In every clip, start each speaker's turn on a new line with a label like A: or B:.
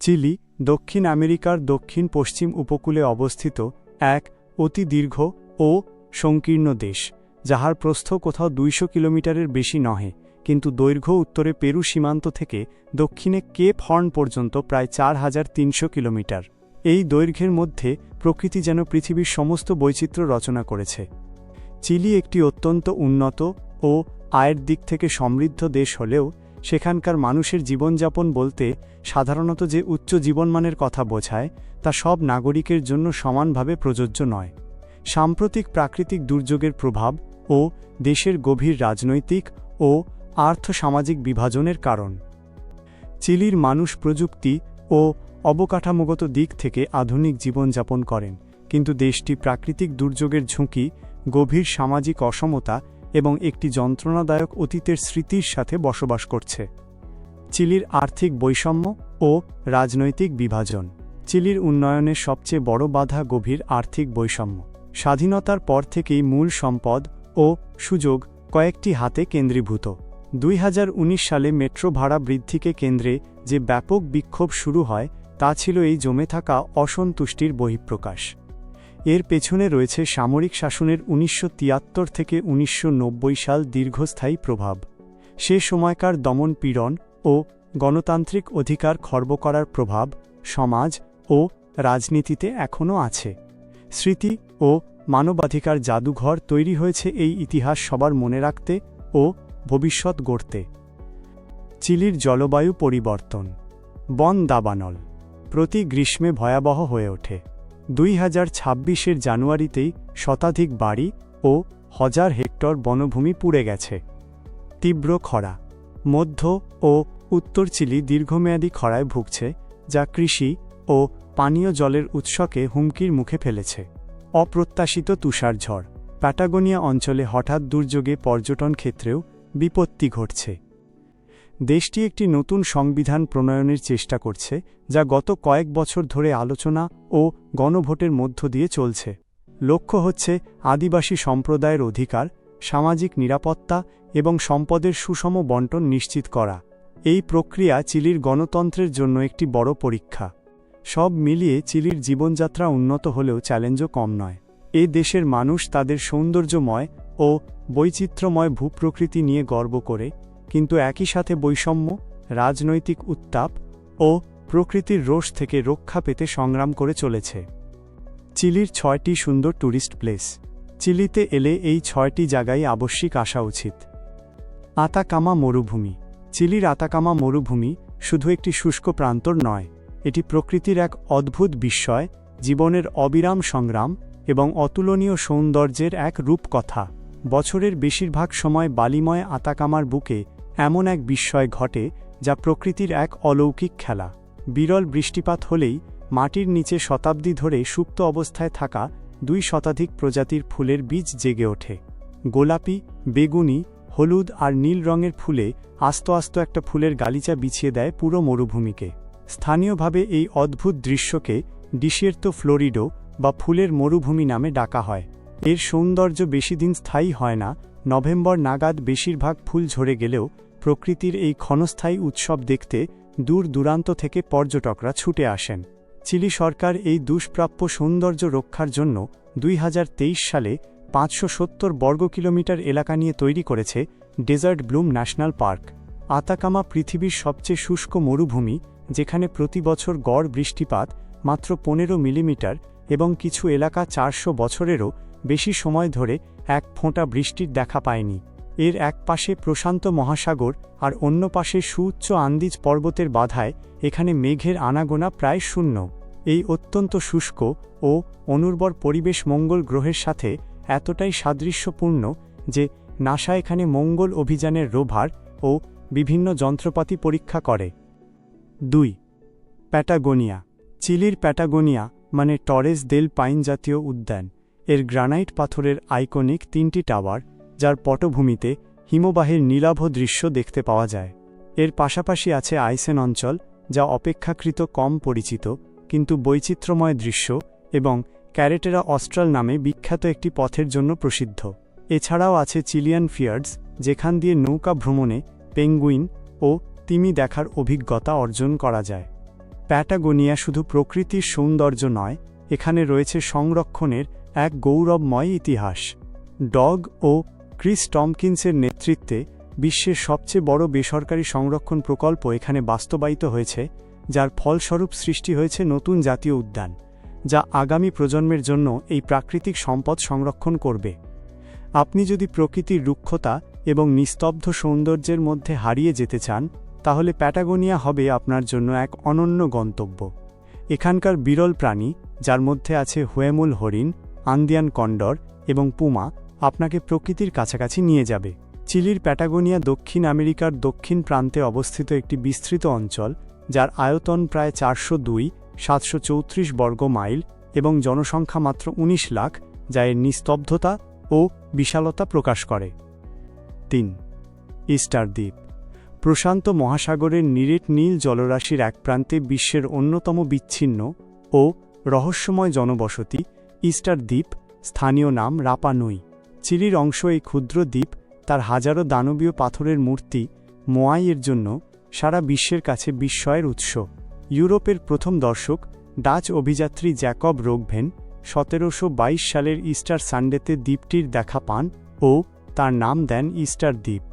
A: Chilli দক্ষিণ আমেরিকার দক্ষিণ পশ্চিম উপকূলে অবস্থিত এক অতি দীর্ঘ ও সংকীর্ণ দেশ, যাহার প্রস্থ কোথাও 200 কিলোমিটারের বেশি নহে, কিন্তু দৈর্ঘ্য উত্তরে পেরু সীমান্ত থেকে দক্ষিণে কেপ হর্ন পর্যন্ত প্রায় 4300 কিলোমিটার। এই দৈর্ঘ্যের মধ্যে প্রকৃতি যেন পৃথিবীর সমস্ত বৈচিত্র্য রচনা করেছে। চিলি একটি অত্যন্ত উন্নত ও আয়ের দিক থেকে সমৃদ্ধ দেশ হলেও সেখানকার মানুষের জীবনযাপন বলতে সাধারণত যে উচ্চ জীবনমানের কথা বোঝায় তা সব নাগরিকের জন্য সমানভাবে প্রযোজ্য নয়। সাম্প্রতিক প্রাকৃতিক দুর্যোগের প্রভাব ও দেশের গভীর রাজনৈতিক ও আর্থসামাজিক বিভাজনের কারণ। চিলির মানুষ প্রযুক্তি ও অবকাঠামোগত দিক থেকে আধুনিক জীবনযাপন করেন, কিন্তু দেশটি প্রাকৃতিক দুর্যোগের ঝুঁকি, গভীর সামাজিক অসমতা এবং একটি যন্ত্রণাদায়ক অতীতের স্মৃতির সাথে বসবাস করছে। চিলির আর্থিক বৈষম্য ও রাজনৈতিক বিভাজন। চিলির উন্নয়নের সবচেয়ে বড় বাধা গভীর আর্থিক বৈষম্য। স্বাধীনতার পর থেকেই মূল সম্পদ ও সুযোগ কয়েকটি হাতে কেন্দ্রীভূত। 2019 সালে মেট্রো ভাড়া বৃদ্ধিকে কেন্দ্রে যে ব্যাপক বিক্ষোভ শুরু হয় তা ছিল এই জমে থাকা অসন্তুষ্টির বহিঃপ্রকাশ। এর পেছনে রয়েছে সামরিক শাসনের 1973 থেকে 1990 সাল দীর্ঘস্থায়ী প্রভাব। সে সময়কার দমন-পীড়ন ও গণতান্ত্রিক অধিকার খর্ব করার প্রভাব সমাজ ও রাজনীতিতে এখনও আছে। স্মৃতি ও মানবাধিকার জাদুঘর তৈরি হয়েছে এই ইতিহাস সবার মনে রাখতে ও ভবিষ্যৎ গড়তে। চিলির জলবায়ু পরিবর্তন। বন দাবানল প্রতি গ্রীষ্মে ভয়াবহ হয়ে ওঠে। 2026-এর জানুয়ারিতেই শতাধিক বাড়ি ও হাজার হেক্টর বনভূমি পুড়ে গেছে। তীব্র খরা। মধ্য ও উত্তর চিলি দীর্ঘমেয়াদী খরায় ভুগছে, যা কৃষি ও পানীয় জলের উৎসকে হুমকির মুখে ফেলেছে। অপ্রত্যাশিত তুষারঝড়। প্যাটাগোনিয়া অঞ্চলে হঠাৎ দুর্যোগে পর্যটন ক্ষেত্রেও বিপত্তি ঘটছে। দেশটি একটি নতুন সংবিধান প্রণয়নের চেষ্টা করছে, যা গত কয়েক বছর ধরে আলোচনা ও গণভোটের মধ্য দিয়ে চলছে। লক্ষ্য হচ্ছে আদিবাসী সম্প্রদায়ের অধিকার, সামাজিক নিরাপত্তা এবং সম্পদের সুষম বণ্টন নিশ্চিত করা। এই প্রক্রিয়া চিলির গণতন্ত্রের জন্য একটি বড় পরীক্ষা। সব মিলিয়ে চিলির জীবনযাত্রা উন্নত হলেও চ্যালেঞ্জও কম নয়। এ দেশের মানুষ তাদের সৌন্দর্যময় ও বৈচিত্র্যময় ভূপ্রকৃতি নিয়ে গর্ব করে, কিন্তু একই সাথে বৈষম্য, রাজনৈতিক উত্তাপ ও প্রকৃতির রোষ থেকে রক্ষা পেতে সংগ্রাম করে চলেছে। চিলির 6টি সুন্দর ট্যুরিস্ট প্লেস। চিলিতে এলে এই 6টি জায়গায় আবশ্যিক আসা উচিত। আতাকামা মরুভূমি। চিলির আতাকামা মরুভূমি শুধু একটি শুষ্ক প্রান্তর নয়, এটি প্রকৃতির এক অদ্ভুত বিস্ময়, জীবনের অবিরাম সংগ্রাম এবং অতুলনীয় সৌন্দর্যের এক রূপকথা। বছরের বেশিরভাগ সময় বালিময় আতাকামার বুকে এমন এক বিস্ময় ঘটে, যা প্রকৃতির এক অলৌকিক খেলা। বিরল বৃষ্টিপাত হলেই মাটির নিচে শতাব্দী ধরে সুপ্ত অবস্থায় থাকা 2 শতাধিক প্রজাতির ফুলের বীজ জেগে ওঠে। গোলাপি, বেগুনি, হলুদ আর নীল রঙের ফুলে আস্ত আস্ত একটা ফুলের গালিচা বিছিয়ে দেয় পুরো মরুভূমিকে। স্থানীয়ভাবে এই অদ্ভুত দৃশ্যকে ডিসের্তো ফ্লোরিডো বা ফুলের মরুভূমি নামে ডাকা হয়। এর সৌন্দর্য বেশি দিন স্থায়ী হয় না। নভেম্বর নাগাদ বেশিরভাগ ফুল ঝরে গেলেও প্রকৃতির এই ক্ষণস্থায়ী উৎসব দেখতে দূর দূরান্ত থেকে পর্যটকরা ছুটে আসেন। চিলি সরকার এই দুষ্প্রাপ্য সৌন্দর্য রক্ষার জন্য 2023 সালে 570 বর্গ কিলোমিটার এলাকা নিয়ে তৈরি করেছে Desert Bloom National Park. Atacama পৃথিবীর সবচেয়ে শুষ্ক মরুভূমি, যেখানে প্রতি বছর গড় বৃষ্টিপাত মাত্র 15 মিলিমিটার এবং কিছু এলাকা 400 বছরেরও বেশি সময় ধরে এক ফোঁটা বৃষ্টির দেখা পায়নি। এর এক পাশে প্রশান্ত মহাসাগর আর অন্য পাশে সুউচ্চ আন্দিজ পর্বতের বাধায় এখানে মেঘের আনাগোনা প্রায় শূন্য। এই অত্যন্ত শুষ্ক ও অনুর্বর পরিবেশ মঙ্গল গ্রহের সাথে এতটাই সাদৃশ্যপূর্ণ যে নাসা এখানে মঙ্গল অভিযানের রোভার ও বিভিন্ন যন্ত্রপাতি পরীক্ষা করে। 2. প্যাটাগোনিয়া। চিলির প্যাটাগোনিয়া মানে টরেস দেল পাইন জাতীয় উদ্যান। এর গ্রানাইট পাথরের আইকনিক 3টি টাওয়ার, যার পটভূমিতে হিমবাহের নীলাভ দৃশ্য দেখতে পাওয়া যায়। এর পাশাপাশি আছে আইসেন অঞ্চল, যা অপেক্ষাকৃত কম পরিচিত কিন্তু বৈচিত্র্যময় দৃশ্য, এবং ক্যারেটেরা অস্ট্রাল নামে বিখ্যাত একটি পথের জন্য প্রসিদ্ধ। এছাড়াও আছে চিলিয়ান ফিয়ার্ডস, যেখান দিয়ে নৌকা ভ্রমণে পেঙ্গুইন ও তিমি দেখার অভিজ্ঞতা অর্জন করা যায়। প্যাটাগোনিয়া শুধু প্রকৃতির সৌন্দর্য নয়, এখানে রয়েছে সংরক্ষণের এক গৌরবময় ইতিহাস। ডগ ও ক্রিস টমকিন্সের নেতৃত্বে বিশ্বের সবচেয়ে বড় বেসরকারি সংরক্ষণ প্রকল্প এখানে বাস্তবায়িত হয়েছে, যার ফলস্বরূপ সৃষ্টি হয়েছে নতুন জাতীয় উদ্যান, যা আগামী প্রজন্মের জন্য এই প্রাকৃতিক সম্পদ সংরক্ষণ করবে। আপনি যদি প্রকৃতির রুক্ষতা এবং নিস্তব্ধ সৌন্দর্যের মধ্যে হারিয়ে যেতে চান, তাহলে প্যাটাগোনিয়া হবে আপনার জন্য এক অনন্য গন্তব্য। এখানকার বিরল প্রাণী, যার মধ্যে আছে হুয়েমুল হরিণ, আন্দিয়ান কন্ডর এবং পুমা, আপনাকে প্রকৃতির কাছাকাছি নিয়ে যাবে। চিলির প্যাটাগোনিয়া দক্ষিণ আমেরিকার দক্ষিণ প্রান্তে অবস্থিত একটি বিস্তৃত অঞ্চল, যার আয়তন প্রায় 402,734 বর্গ মাইল এবং জনসংখ্যা মাত্র 19 লাখ, যা এর নিস্তব্ধতা ও বিশালতা প্রকাশ করে। 3. ইস্টার দ্বীপ। প্রশান্ত মহাসাগরের নিরেট নীল জলরাশির এক প্রান্তে বিশ্বের অন্যতম বিচ্ছিন্ন ও রহস্যময় জনবসতি ইস্টার দ্বীপ, স্থানীয় নাম রাপা নুই। চিলির অংশ এই ক্ষুদ্র দ্বীপ তার হাজারো দানবীয় পাথরের মূর্তি মোয়াইয়ের জন্য সারা বিশ্বের কাছে বিস্ময়ের উৎস। ইউরোপের প্রথম দর্শক ডাচ অভিযাত্রী জ্যাকব রোগভেন 1722 সালের ইস্টার সানডেতে দ্বীপটির দেখা পান ও তার নাম দেন ইস্টার দ্বীপ।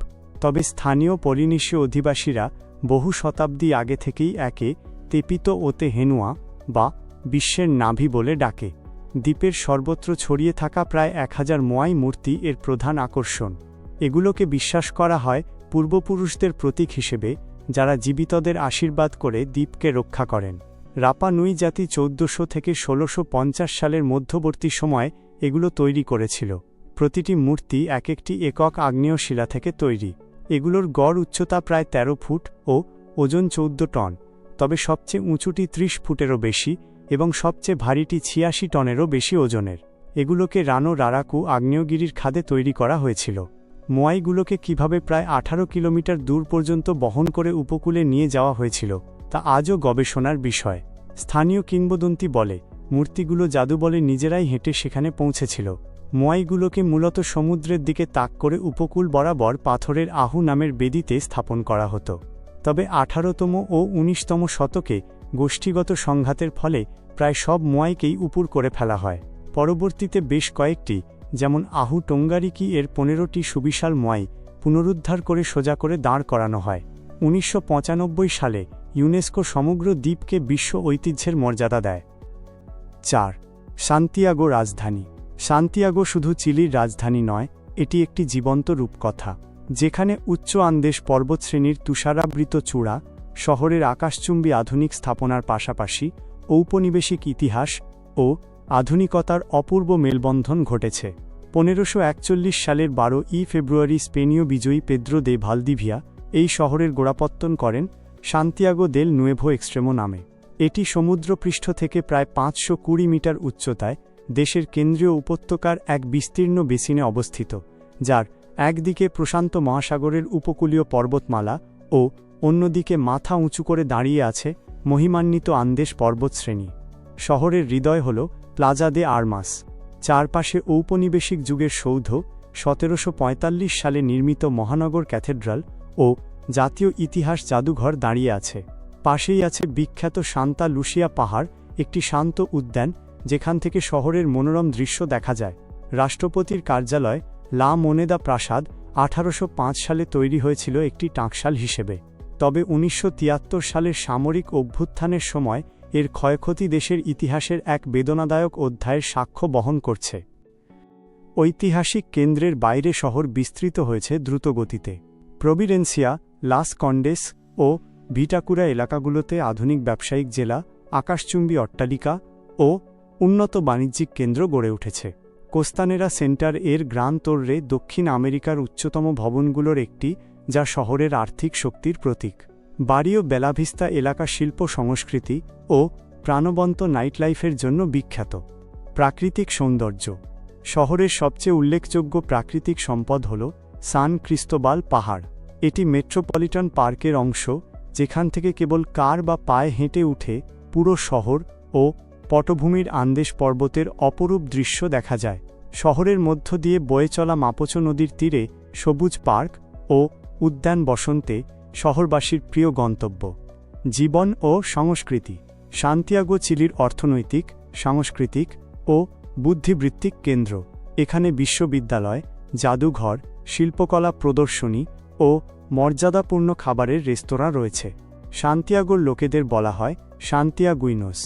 A: তবে স্থানীয় পলিনেশীয় অধিবাসীরা বহু শতাব্দী আগে থেকেই একে তেপিত ওতে হেনুয়া বা বিশ্বের নাভি বলে ডাকে। দ্বীপের সর্বত্র ছড়িয়ে থাকা প্রায় 1000 মোয়াই মূর্তি এর প্রধান আকর্ষণ। এগুলোকে বিশ্বাস করা হয় পূর্বপুরুষদের প্রতীক হিসেবে, যারা জীবিতদের আশীর্বাদ করে দ্বীপকে রক্ষা করেন। রাপা নুই জাতি 1400 থেকে 1650 সালের মধ্যবর্তী সময়ে এগুলো তৈরি করেছিল। প্রতিটি মূর্তি এক একটি একক আগ্নেয় শিলা থেকে তৈরি। এগুলোর গড় উচ্চতা প্রায় 13 ফুট ও ওজন 14 টন, তবে সবচেয়ে উঁচুটি 30 ফুটেরও বেশি এবং সবচেয়ে ভারীটি 86 টনেরও বেশি ওজনের। এগুলোকে রানো রারাকু আগ্নেয়গিরির খাদে তৈরি করা হয়েছিল। মোয়াইগুলোকে কিভাবে প্রায় 18 কিলোমিটার দূর পর্যন্ত বহন করে উপকূলে নিয়ে যাওয়া হয়েছিল তা আজও গবেষণার বিষয়। স্থানীয় কিংবদন্তি বলে, মূর্তিগুলো জাদুবলে নিজেরাই হেঁটে সেখানে পৌঁছেছিল। মোয়াইগুলোকে মূলত সমুদ্রের দিকে তাক করে উপকূল বরাবর পাথরের আহু নামের বেদিতে স্থাপন করা হতো। তবে 18তম ও 19তম শতকে গোষ্ঠীগত সংঘাতের ফলে প্রায় সব মোয়াইকেই উপুর করে ফেলা হয়। পরবর্তীতে বেশ কয়েকটি, যেমন আহু টোঙ্গারিকি এর 15টি সুবিশাল মোয়াই পুনরুদ্ধার করে সোজা করে দাঁড় করানো হয়। 1995 সালে ইউনেস্কো সমগ্র দ্বীপকে বিশ্ব ঐতিহ্যের মর্যাদা দেয়। 4. সান্তিয়াগো রাজধানী। সান্তিয়াগো শুধু চিলির রাজধানী নয়, এটি একটি জীবন্ত রূপকথা, যেখানে উচ্চ আন্দেশ পর্বতশ্রেণীর তুষারাবৃত চূড়া, শহরের আকাশচুম্বী আধুনিক স্থাপনার পাশাপাশি ঔপনিবেশিক ইতিহাস ও আধুনিকতার অপূর্ব মেলবন্ধন ঘটেছে। 1541 সালের 12 ফেব্রুয়ারি স্পেনীয় বিজয়ী পেদ্রো দে ভালদিভিয়া এই শহরের গোড়াপত্তন করেন সান্তিয়াগো দেল নুয়েভো এক্সট্রেমো নামে। এটি সমুদ্রপৃষ্ঠ থেকে প্রায় 520 মিটার উচ্চতায় দেশের কেন্দ্রীয় উপত্যকার এক বিস্তীর্ণ বেসিনে অবস্থিত, যার একদিকে প্রশান্ত মহাসাগরের উপকূলীয় পর্বতমালা ও অন্যদিকে মাথা উঁচু করে দাঁড়িয়ে আছে মহিমান্বিত আন্দেশ পর্বতশ্রেণী। শহরের হৃদয় হল প্লাজা দে আর্মাস। চারপাশে ঔপনিবেশিক যুগের সৌধ, 1745 সালে নির্মিত মহানগর ক্যাথেড্রাল ও জাতীয় ইতিহাস জাদুঘর দাঁড়িয়ে আছে। পাশেই আছে বিখ্যাত সান্তা লুসিয়া পাহাড়, একটি শান্ত উদ্যান যেখান থেকে শহরের মনোরম দৃশ্য দেখা যায়। রাষ্ট্রপতির কার্যালয় লা মোনেদা প্রাসাদ 1805 সালে তৈরি হয়েছিল একটি টাঁকশাল হিসেবে, তবে 1973 সালের সামরিক অভ্যুত্থানের সময় এর ক্ষয়ক্ষতি দেশের ইতিহাসের এক বেদনাদায়ক অধ্যায়ের সাক্ষ্য বহন করছে। ঐতিহাসিক কেন্দ্রের বাইরে শহর বিস্তৃত হয়েছে দ্রুতগতিতে। প্রভিডেন্সিয়া, লাস কন্ডেস ও ভিটাকুরা এলাকাগুলোতে আধুনিক ব্যবসায়িক জেলা, আকাশচুম্বী অট্টালিকা ও উন্নত বাণিজ্যিক কেন্দ্র গড়ে উঠেছে। কোস্তানেরা সেন্টার এর গ্রান তোর্রে দক্ষিণ আমেরিকার উচ্চতম ভবনগুলোর একটি, যা শহরের আর্থিক শক্তির প্রতীক। বারিও বেলাভিস্তা এলাকা শিল্প সংস্কৃতি ও প্রাণবন্ত নাইটলাইফের জন্য বিখ্যাত। প্রাকৃতিক সৌন্দর্য। শহরের সবচেয়ে উল্লেখযোগ্য প্রাকৃতিক সম্পদ হল সান ক্রিস্টোবাল পাহাড়। এটি মেট্রোপলিটন পার্কের অংশ, যেখান থেকে কেবল কার বা পায়ে হেঁটে উঠে পুরো শহর ও পটভূমির আন্দেশ পর্বতের অপরূপ দৃশ্য দেখা যায়। শহরের মধ্য দিয়ে বয়ে চলা মাপোচো নদীর তীরে সবুজ পার্ক ও উদ্যান বসন্তে শহরবাসীর প্রিয় গন্তব্য। জীবন ও সংস্কৃতি। সান্তিয়াগো চিলির অর্থনৈতিক, সাংস্কৃতিক ও বুদ্ধিবৃত্তিক কেন্দ্র। এখানে বিশ্ববিদ্যালয়, জাদুঘর, শিল্পকলা প্রদর্শনী ও মর্যাদাপূর্ণ খাবারের রেস্তোরাঁ রয়েছে। সান্তিয়াগোর লোকেদের বলা হয় সান্তিয়াগুইনোস।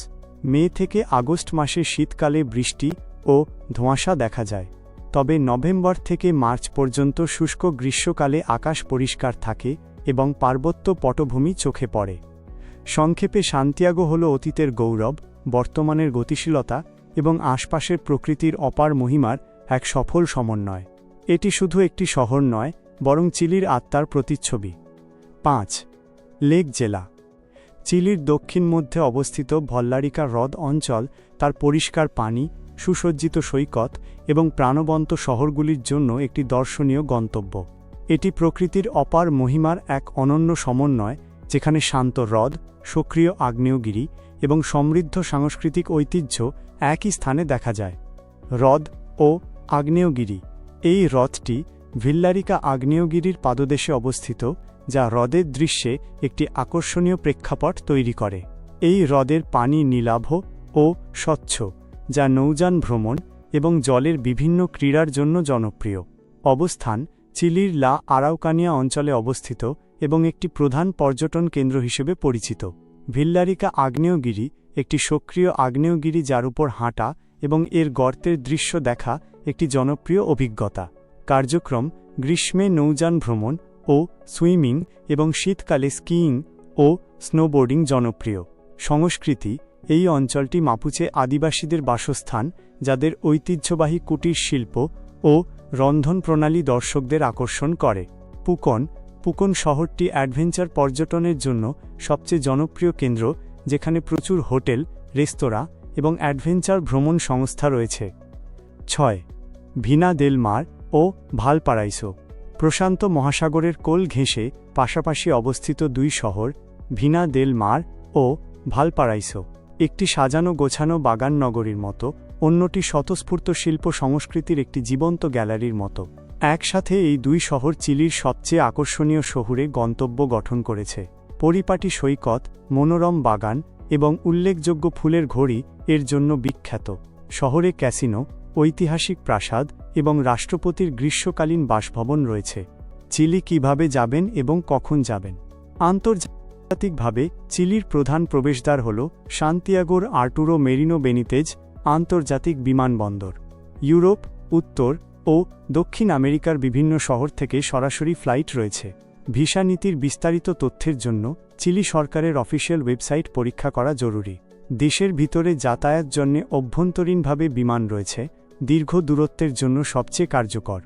A: মে থেকে আগস্ট মাসে শীতকালে বৃষ্টি ও ধোঁয়াশা দেখা যায়, তবে নভেম্বর থেকে মার্চ পর্যন্ত শুষ্ক গ্রীষ্মকালে আকাশ পরিষ্কার থাকে এবং পার্বত্য পটভূমি চোখে পড়ে। সংক্ষেপে সান্তিয়াগো হল অতীতের গৌরব, বর্তমানের গতিশীলতা এবং আশপাশের প্রকৃতির অপার মহিমার এক সফল সমন্বয়। এটি শুধু একটি শহর নয়, বরং চিলির আত্মার প্রতিচ্ছবি। 5. লেক জেলা। চিলির দক্ষিণ মধ্যে অবস্থিত ভল্লারিকা হ্রদ অঞ্চল তার পরিষ্কার পানি, সুসজ্জিত সৈকত এবং প্রাণবন্ত শহরগুলির জন্য একটি দর্শনীয় গন্তব্য। এটি প্রকৃতির অপার মহিমার এক অনন্য সমন্বয়, যেখানে শান্ত হ্রদ, সক্রিয় আগ্নেয়গিরি এবং সমৃদ্ধ সাংস্কৃতিক ঐতিহ্য একই স্থানে দেখা যায়। হ্রদ ও আগ্নেয়গিরি। এই হ্রদটি ভিল্লারিকা আগ্নেয়গিরির পাদদেশে অবস্থিত, যা হ্রদের দৃশ্যে একটি আকর্ষণীয় প্রেক্ষাপট তৈরি করে। এই হ্রদের পানি নীলাভ ও স্বচ্ছ, যা নৌযান ভ্রমণ এবং জলের বিভিন্ন ক্রীড়ার জন্য জনপ্রিয়। অবস্থান চিলির লা আরাউকানিয়া অঞ্চলে অবস্থিত এবং একটি প্রধান পর্যটন কেন্দ্র হিসেবে পরিচিত। ভিল্লারিকা আগ্নেয়গিরি একটি সক্রিয় আগ্নেয়গিরি যার উপর হাঁটা এবং এর গর্তের দৃশ্য দেখা একটি জনপ্রিয় অভিজ্ঞতা। কার্যক্রম গ্রীষ্মে নৌযান ভ্রমণ ও সুইমিং এবং শীতকালে স্কিইং ও স্নোবোর্ডিং জনপ্রিয়। সংস্কৃতি এই অঞ্চলটি মাপুচে আদিবাসীদের বাসস্থান, যাদের ঐতিহ্যবাহী কুটির শিল্প ও রন্ধন প্রণালী দর্শকদের আকর্ষণ করে। পুকন শহরটি অ্যাডভেঞ্চার পর্যটনের জন্য সবচেয়ে জনপ্রিয় কেন্দ্র, যেখানে প্রচুর হোটেল, রেস্তোরাঁ এবং অ্যাডভেঞ্চার ভ্রমণ সংস্থা রয়েছে। 6. ভিনা দেল মার ও ভালপারাইসো। প্রশান্ত মহাসাগরের কোল ঘেঁষে পাশাপাশি অবস্থিত দুই শহর, ভিনা দেল মার ও ভালপারাইসো। একটি সাজানো গোছানো বাগান নগরীর মতো, অন্যটি স্বতঃস্ফূর্ত শিল্প সংস্কৃতির একটি জীবন্ত গ্যালারির মতো। একসাথে এই দুই শহর চিলির সবচেয়ে আকর্ষণীয় শহুরে গন্তব্য গঠন করেছে। পরিপাটি সৈকত, মনোরম বাগান এবং উল্লেখযোগ্য ফুলের ঘড়ি এর জন্য বিখ্যাত। শহরে ক্যাসিনো, ঐতিহাসিক প্রাসাদ এবং রাষ্ট্রপতির গ্রীষ্মকালীন বাসভবন রয়েছে। চিলি কিভাবে যাবেন এবং কখন যাবেন? আন্তর্জাতিকভাবে চিলির প্রধান প্রবেশদ্বার হল সান্তিয়াগোর আর্টুরো মেরিনো বেনিতেজ আন্তর্জাতিক বিমানবন্দর। ইউরোপ, উত্তর ও দক্ষিণ আমেরিকার বিভিন্ন শহর থেকে সরাসরি ফ্লাইট রয়েছে। ভিসা নীতির বিস্তারিত তথ্যের জন্য চিলি সরকারের অফিসিয়াল ওয়েবসাইট পরীক্ষা করা জরুরি। দেশের ভিতরে যাতায়াত জন্য অভ্যন্তরীণভাবে বিমান রয়েছে, দীর্ঘ দূরত্বের জন্য সবচেয়ে কার্যকর।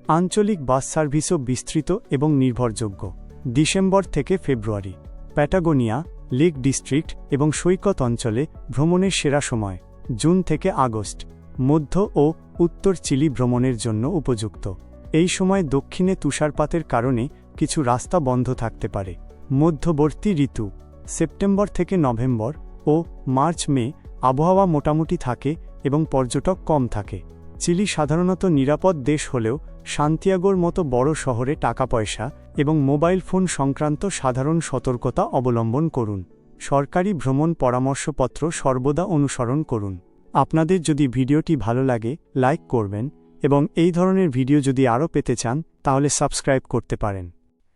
A: আঞ্চলিক বাস সার্ভিসও বিস্তৃত এবং নির্ভরযোগ্য। ডিসেম্বর থেকে ফেব্রুয়ারি প্যাটাগোনিয়া, লেক ডিস্ট্রিক্ট এবং সৈকত অঞ্চলে ভ্রমণের সেরা সময়। জুন থেকে আগস্ট মধ্য ও উত্তর চিলি ভ্রমণের জন্য উপযুক্ত। এই সময় দক্ষিণে তুষারপাতের কারণে কিছু রাস্তা বন্ধ থাকতে পারে। মধ্যবর্তী ঋতু সেপ্টেম্বর থেকে নভেম্বর ও মার্চ-মে আবহাওয়া মোটামুটি থাকে এবং পর্যটক কম থাকে। চিলি সাধারণত নিরাপদ দেশ হলেও সান্তিয়াগোর মতো বড় শহরে টাকা পয়সা এবং মোবাইল ফোন সংক্রান্ত সাধারণ সতর্কতা অবলম্বন করুন। সরকারি ভ্রমণ পরামর্শপত্র সর্বদা অনুসরণ করুন। আপনাদের যদি ভিডিওটি ভালো লাগে লাইক করবেন এবং এই ধরনের ভিডিও যদি আরও পেতে চান তাহলে সাবস্ক্রাইব করতে পারেন।